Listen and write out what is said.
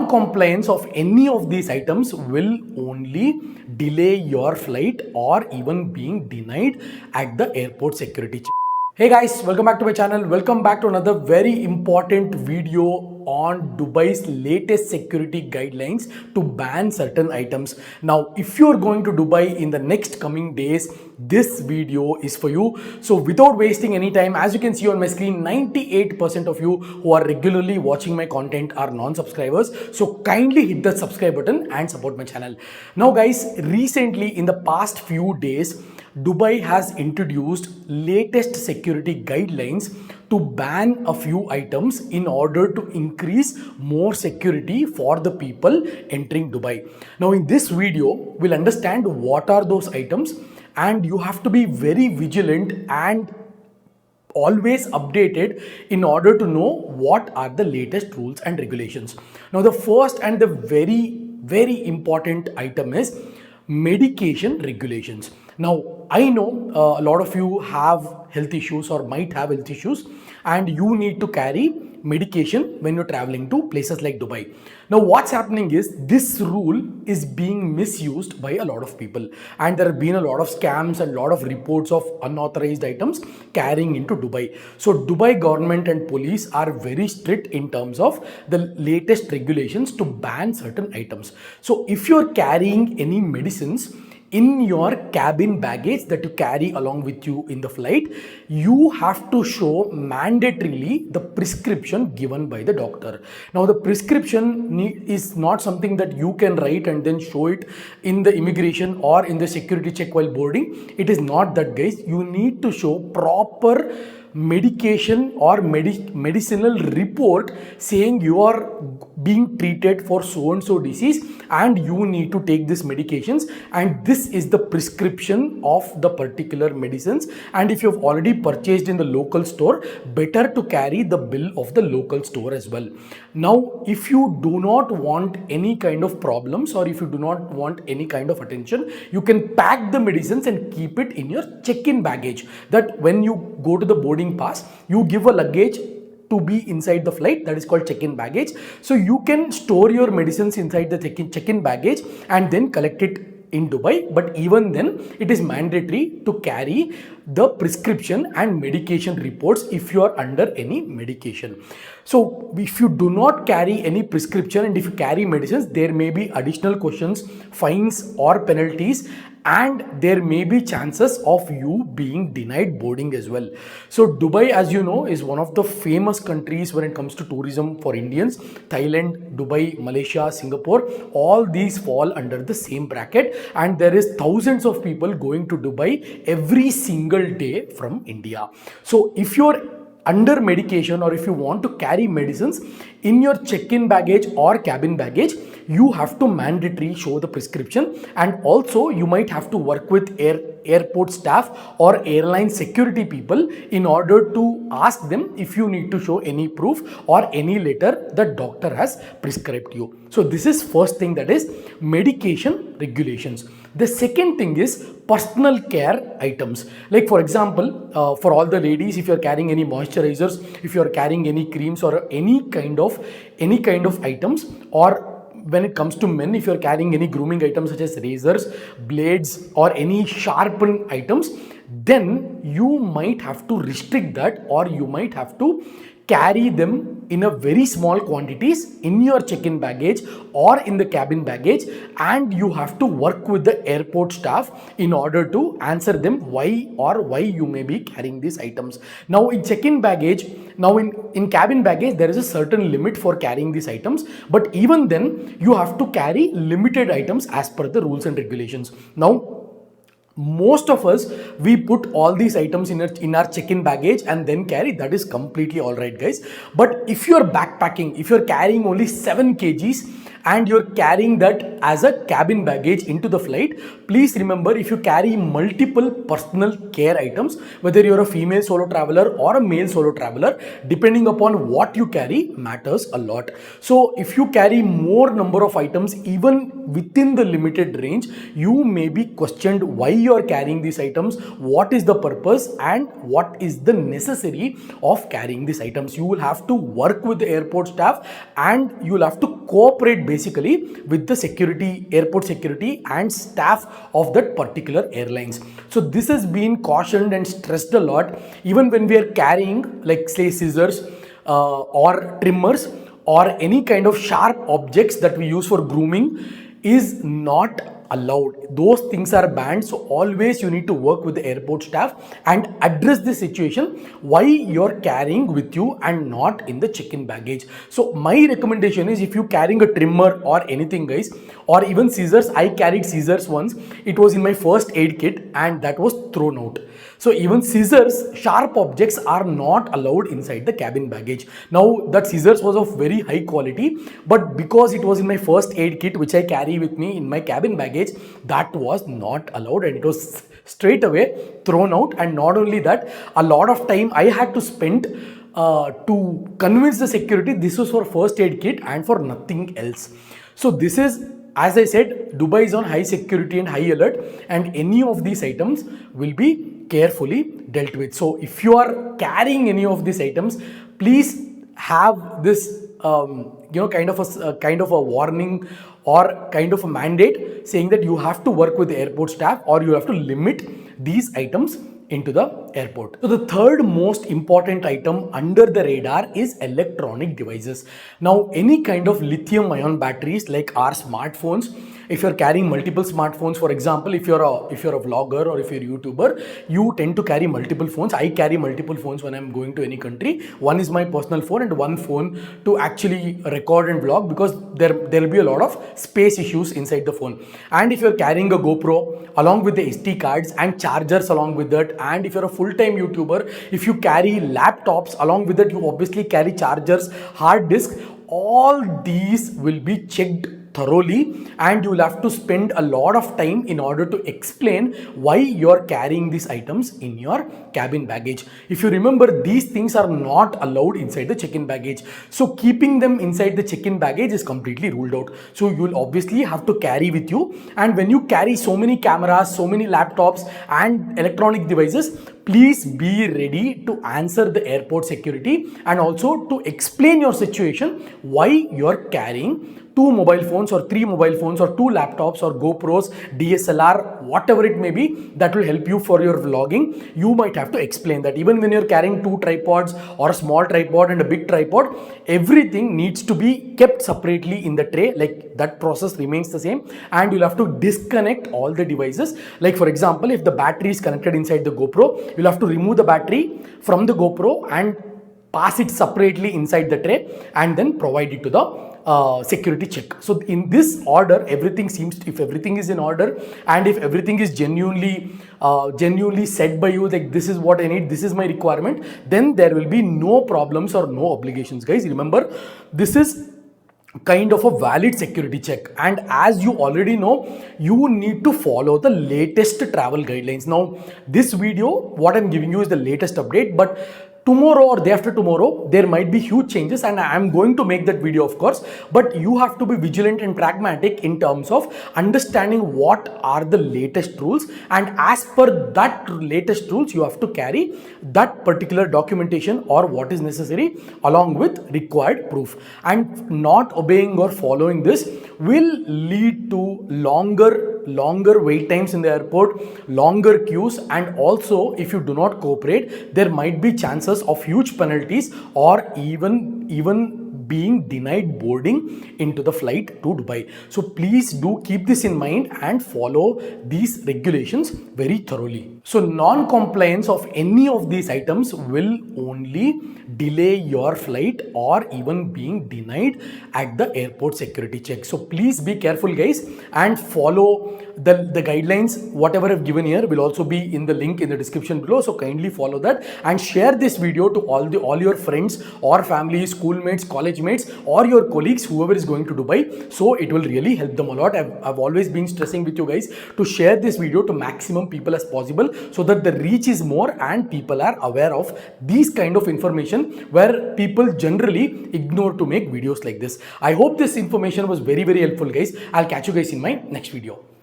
non-compliance of any of these items will only delay your flight or even being denied at the airport security check. Hey guys, welcome back to my channel. Welcome back to another very important video on Dubai's latest security guidelines to ban certain items. Now, if you're going to Dubai in the next coming days, this video is for you. So without wasting any time, as you can see on my screen, 98% of you who are regularly watching my content are non-subscribers. So kindly hit the subscribe button and support my channel. Now guys, recently in the past few days, Dubai has introduced latest security guidelines to ban a few items in order to increase more security for the people entering Dubai. Now in this video, we'll understand what are those items, and you have to be very vigilant and always updated in order to know what are the latest rules and regulations. Now the first and the very important item is medication regulations. Now I know a lot of you have health issues or might have health issues, and you need to carry medication when you're traveling to places like Dubai. Now what's happening is this rule is being misused by a lot of people, and there have been a lot of scams and a lot of reports of unauthorized items carrying into Dubai. So Dubai government and police are very strict in terms of the latest regulations to ban certain items. So if you're carrying any medicines in your cabin baggage that you carry along with you in the flight, you have to show mandatorily the prescription given by the doctor. Now the prescription is not something that you can write and then show it in the immigration or in the security check while boarding. It is not that, guys. You need to show proper medication or medicinal report saying you are being treated for so and so disease and you need to take these medications, and this is the prescription of the particular medicines. And if you have already purchased in the local store, better to carry the bill of the local store as well. Now if you do not want any kind of problems or if you do not want any kind of attention, you can pack the medicines and keep it in your check-in baggage, that when you go to the boarding pass, you give a luggage to be inside the flight, that is called check-in baggage. So you can store your medicines inside the check-in baggage and then collect it in Dubai, but even then it is mandatory to carry the prescription and medication reports if you are under any medication. So if you do not carry any prescription and if you carry medicines, there may be additional questions, fines or penalties, and there may be chances of you being denied boarding as well. So Dubai, as you know, is one of the famous countries when it comes to tourism for Indians. Thailand, Dubai, Malaysia, Singapore, all these fall under the same bracket, and there is thousands of people going to Dubai every single day from India. So if you're under medication or if you want to carry medicines in your check-in baggage or cabin baggage, you have to mandatorily show the prescription, and also you might have to work with airport staff or airline security people in order to ask them if you need to show any proof or any letter the doctor has prescribed you. So this is first thing, that is medication regulations. The second thing is personal care items. Like for example, for all the ladies, if you're carrying any moisturizers, if you're carrying any creams or any kind of items, or when it comes to men, if you're carrying any grooming items such as razors, blades or any sharpened items, then you might have to restrict that, or you might have to carry them in a very small quantities in your check-in baggage or in the cabin baggage, and you have to work with the airport staff in order to answer them why you may be carrying these items. Now in check-in baggage, in cabin baggage, there is a certain limit for carrying these items, but even then you have to carry limited items as per the rules and regulations. Now most of us, we put all these items in our check-in baggage and then carry. That is completely all right, guys. But if you're backpacking, if you're carrying only 7 kgs and you're carrying that as a cabin baggage into the flight, please remember, if you carry multiple personal care items, whether you're a female solo traveler or a male solo traveler, depending upon what you carry matters a lot. So if you carry more number of items even within the limited range, you may be questioned why you are carrying these items, what is the purpose, and what is the necessary of carrying these items. You will have to work with the airport staff, and you will have to cooperate basically with the security, airport security and staff of that particular airlines. So this has been cautioned and stressed a lot, even when we are carrying, like say, scissors or trimmers or any kind of sharp objects that we use for grooming is not allowed. Those things are banned. So always you need to work with the airport staff and address the situation why you're carrying with you and not in the check-in baggage. So my recommendation is, if you carrying a trimmer or anything guys, or even scissors, I carried scissors once, it was in my first aid kit and that was thrown out. So even scissors, sharp objects are not allowed inside the cabin baggage. Now that scissors was of very high quality, but because it was in my first aid kit which I carry with me in my cabin baggage, that was not allowed and it was straight away thrown out. And not only that, a lot of time I had to spend to convince the security this was for first aid kit and for nothing else. So this is, as I said, Dubai is on high security and high alert, and any of these items will be carefully dealt with. So if you are carrying any of these items, please have this kind of a warning or kind of a mandate saying that you have to work with the airport staff or you have to limit these items into the airport. So the third most important item under the radar is electronic devices. Now any kind of lithium ion batteries like our smartphones, if you're carrying multiple smartphones, for example, if you're a vlogger or if you're a YouTuber, you tend to carry multiple phones. I carry multiple phones when I'm going to any country. One is my personal phone and one phone to actually record and vlog, because there will be a lot of space issues inside the phone. And if you're carrying a GoPro along with the SD cards and chargers along with that, and if you're a full-time YouTuber, if you carry laptops along with it, you obviously carry chargers, hard disk, all these will be checked thoroughly, and you will have to spend a lot of time in order to explain why you're carrying these items in your cabin baggage. If you remember, these things are not allowed inside the check-in baggage. So keeping them inside the check-in baggage is completely ruled out. So you will obviously have to carry with you, and when you carry so many cameras, so many laptops and electronic devices, please be ready to answer the airport security and also to explain your situation, why you're carrying 2 mobile phones or 3 mobile phones or 2 laptops or GoPros, DSLR, whatever it may be, that will help you for your vlogging. You might have to explain that. Even when you're carrying 2 tripods or a small tripod and a big tripod, everything needs to be kept separately in the tray. Like that process remains the same, and you'll have to disconnect all the devices. Like for example, if the battery is connected inside the GoPro, you'll have to remove the battery from the GoPro and pass it separately inside the tray and then provide it to the security check. So in this order, everything seems to, if everything is in order and if everything is genuinely said by you, like this is what I need, this is my requirement, then there will be no problems or no obligations. Guys, remember, this is kind of a valid security check, and as you already know, you need to follow the latest travel guidelines. Now this video, what I'm giving you is the latest update, but tomorrow or day after tomorrow, there might be huge changes, and I'm going to make that video, of course, but you have to be vigilant and pragmatic in terms of understanding what are the latest rules, and as per that latest rules, you have to carry that particular documentation or what is necessary along with required proof. And not obeying or following this will lead to longer wait times in the airport, longer queues, and also if you do not cooperate, there might be chances of huge penalties or even being denied boarding into the flight to Dubai. So please do keep this in mind and follow these regulations very thoroughly. So non-compliance of any of these items will only delay your flight or even being denied at the airport security check. So please be careful guys and follow the guidelines, whatever I've given here, will also be in the link in the description below. So kindly follow that and share this video to all your friends or family, schoolmates, college mates, or your colleagues, whoever is going to Dubai. So it will really help them a lot. I've always been stressing with you guys to share this video to maximum people as possible, so that the reach is more and people are aware of these kind of information where people generally ignore to make videos like this. I hope this information was very, very helpful, guys. I'll catch you guys in my next video.